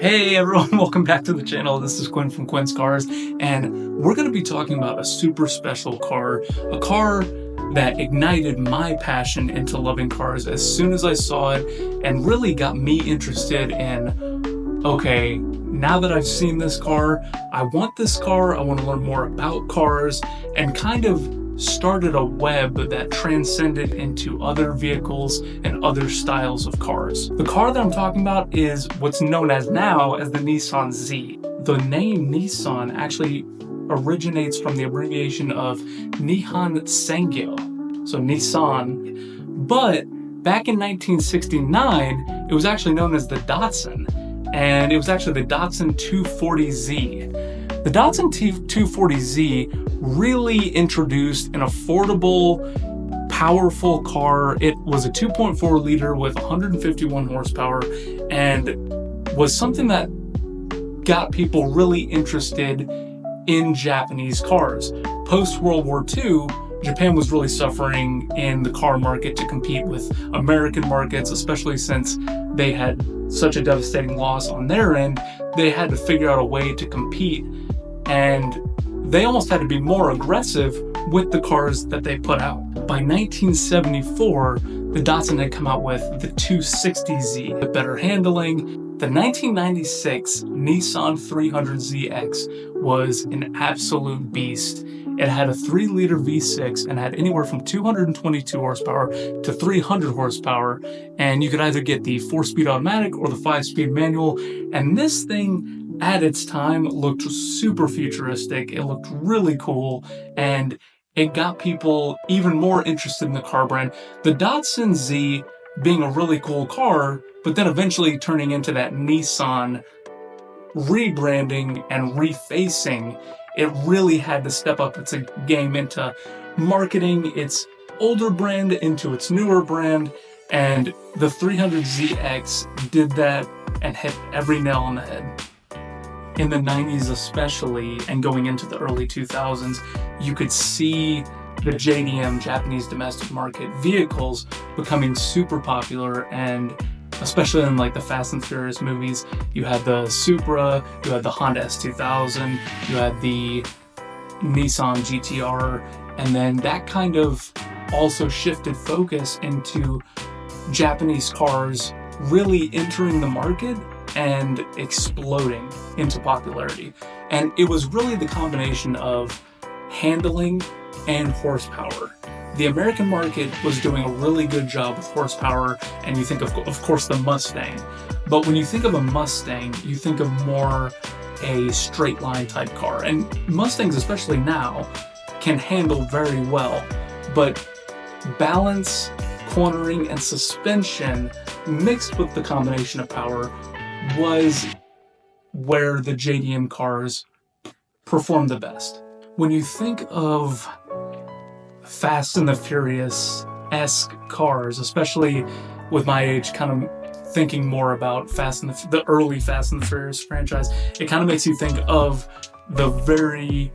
Hey everyone, welcome back to the channel. This is Quinn from Quinn's Cars, and we're going to be talking about a super special car, a car that ignited my passion into loving cars as soon as I saw it and really got me interested in, okay, now that I've seen this car, I want this car, I want to learn more about cars, and kind of started a web that transcended into other vehicles and other styles of cars. The car that I'm talking about is what's known as now as the Nissan Z. The name Nissan actually originates from the abbreviation of Nihon Sangyo, so Nissan. But back in 1969, it was actually known as the Datsun, and it was actually the Datsun 240Z. The Datsun 240Z really introduced an affordable, powerful car. It was a 2.4 liter with 151 horsepower and was something that got people really interested in Japanese cars. Post-World War II, Japan was really suffering in the car market to compete with American markets, especially since they had such a devastating loss on their end. They had to figure out a way to compete, and they almost had to be more aggressive with the cars that they put out. By 1974, the Datsun had come out with the 260Z, with better handling. The 1996 Nissan 300ZX was an absolute beast. It had a 3-liter V6 and had anywhere from 222 horsepower to 300 horsepower, and you could either get the 4-speed automatic or the 5-speed manual, and this thing at its time looked super futuristic. It looked really cool, and it got people even more interested in the car brand. The Datsun Z being a really cool car, but then eventually turning into that Nissan rebranding and refacing, it really had to step up its game into marketing its older brand into its newer brand, and the 300ZX did that and hit every nail on the head. In the 90s especially, and going into the early 2000s, you could see the JDM, Japanese domestic market vehicles, becoming super popular, and especially in like the Fast and Furious movies, you had the Supra, you had the Honda S2000, you had the Nissan GTR, and then that kind of also shifted focus into Japanese cars really entering the market and exploding into popularity. And it was really the combination of handling and horsepower. The American market was doing a really good job with horsepower, and you think of course the Mustang. But when you think of a Mustang, you think of more a straight line type car. And Mustangs, especially now, can handle very well. But balance, cornering, and suspension mixed with the combination of power was where the JDM cars performed the best. When you think of Fast and the Furious-esque cars, especially with my age, kind of thinking more about the early Fast and the Furious franchise, it kind of makes you think of the very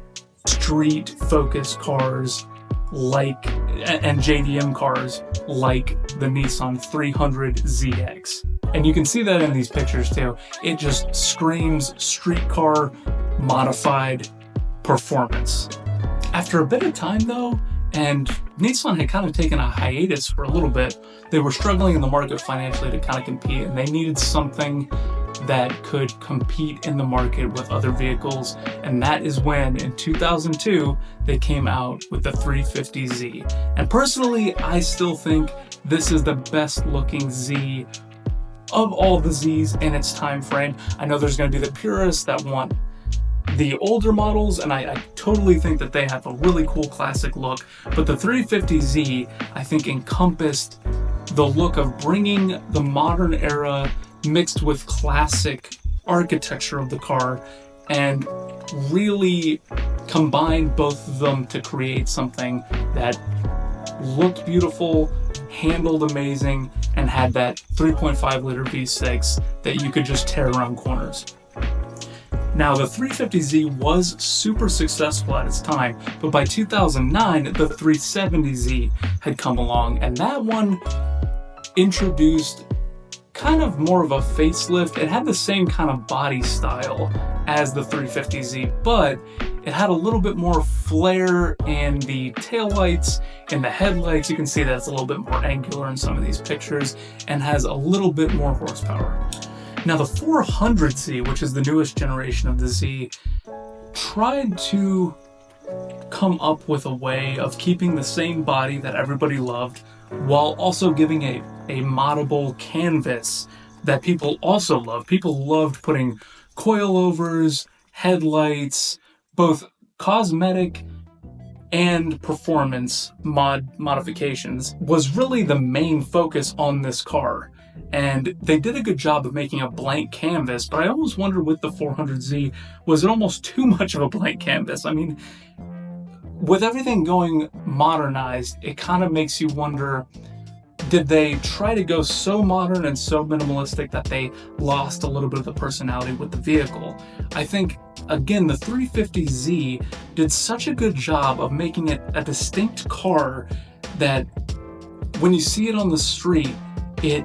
street-focused cars and JDM cars like the Nissan 300ZX. And you can see that in these pictures too. It just screams street car modified performance. After a bit of time though, and Nissan had kind of taken a hiatus for a little bit, they were struggling in the market financially to kind of compete, and they needed something that could compete in the market with other vehicles, and that is when, in 2002, they came out with the 350Z. And personally, I still think this is the best looking Z of all the Zs in its time frame. I know there's going to be the purists that want the older models, and I totally think that they have a really cool classic look, but the 350Z, I think, encompassed the look of bringing the modern era mixed with classic architecture of the car, and really combined both of them to create something that looked beautiful, handled amazing, and had that 3.5 liter V6 that you could just tear around corners. Now, the 350Z was super successful at its time, but by 2009, the 370Z had come along, and that one introduced kind of more of a facelift. It had the same kind of body style as the 350Z, but it had a little bit more flair in the taillights, in the headlights. You can see that it's a little bit more angular in some of these pictures and has a little bit more horsepower. Now the 400Z, which is the newest generation of the Z, tried to come up with a way of keeping the same body that everybody loved while also giving a moddable canvas that people also love. People loved putting coilovers, headlights, both cosmetic and performance modifications was really the main focus on this car. And they did a good job of making a blank canvas, but I always wonder with the 400Z, was it almost too much of a blank canvas? I mean, with everything going modernized, it kind of makes you wonder, did they try to go so modern and so minimalistic that they lost a little bit of the personality with the vehicle? I think, again, the 350Z did such a good job of making it a distinct car that when you see it on the street, it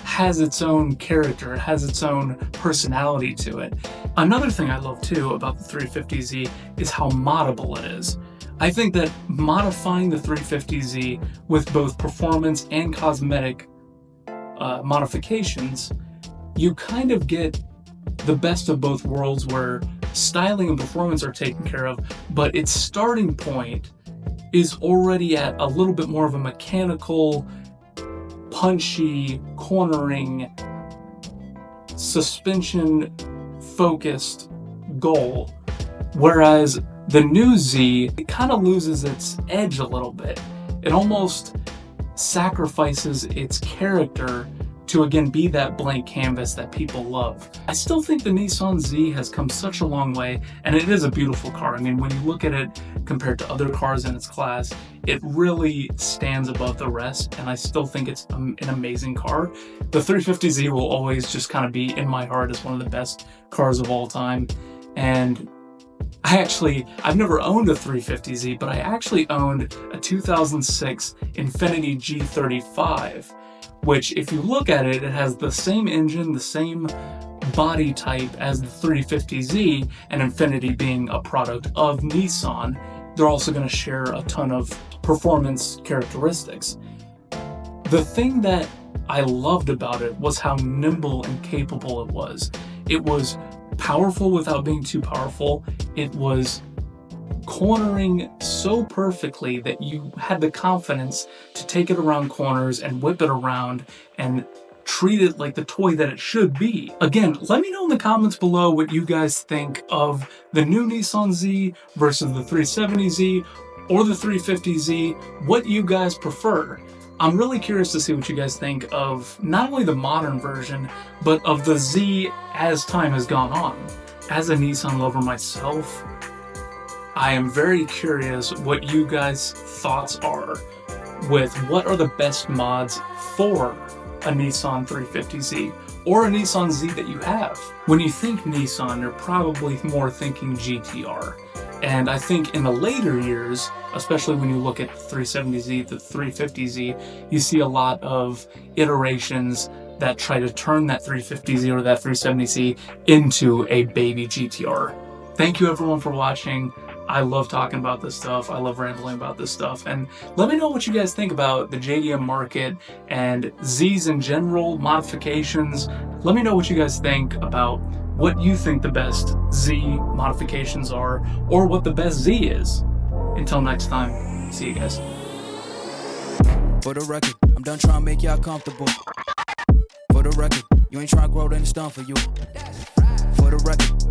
has its own character, it has its own personality to it. Another thing I love too about the 350Z is how moddable it is. I think that modifying the 350Z with both performance and cosmetic modifications, you kind of get the best of both worlds where styling and performance are taken care of, but its starting point is already at a little bit more of a mechanical, punchy, cornering, suspension-focused goal, whereas the new Z, it kind of loses its edge a little bit. It almost sacrifices its character to again be that blank canvas that people love. I still think the Nissan Z has come such a long way, and it is a beautiful car. I mean, when you look at it compared to other cars in its class, it really stands above the rest, and I still think it's an amazing car. The 350Z will always just kind of be in my heart as one of the best cars of all time. And I've never owned a 350Z, but I actually owned a 2006 Infiniti G35, which if you look at it, it has the same engine, the same body type as the 350Z, and Infiniti being a product of Nissan, they're also going to share a ton of performance characteristics. The thing that I loved about it was how nimble and capable it was. It was powerful without being too powerful. It was cornering so perfectly that you had the confidence to take it around corners and whip it around and treat it like the toy that it should be. Again, let me know in the comments below what you guys think of the new Nissan Z versus the 370Z or the 350Z, what you guys prefer. I'm really curious to see what you guys think of not only the modern version, but of the Z as time has gone on. As a Nissan lover myself, I am very curious what you guys' thoughts are with what are the best mods for a Nissan 350Z or a Nissan Z that you have. When you think Nissan, you're probably more thinking GTR. And I think in the later years, especially when you look at the 370Z, the 350Z, you see a lot of iterations that try to turn that 350Z or that 370Z into a baby GTR. Thank you everyone for watching. I love talking about this stuff. I love rambling about this stuff. And let me know what you guys think about the JDM market and Zs in general, modifications. Let me know what you guys think about what you think the best Z modifications are or what the best Z is. Until next time, see you guys. For the record, I'm done trying to make y'all comfortable. For the record, you ain't trying to grow, then it's done for you. For the record.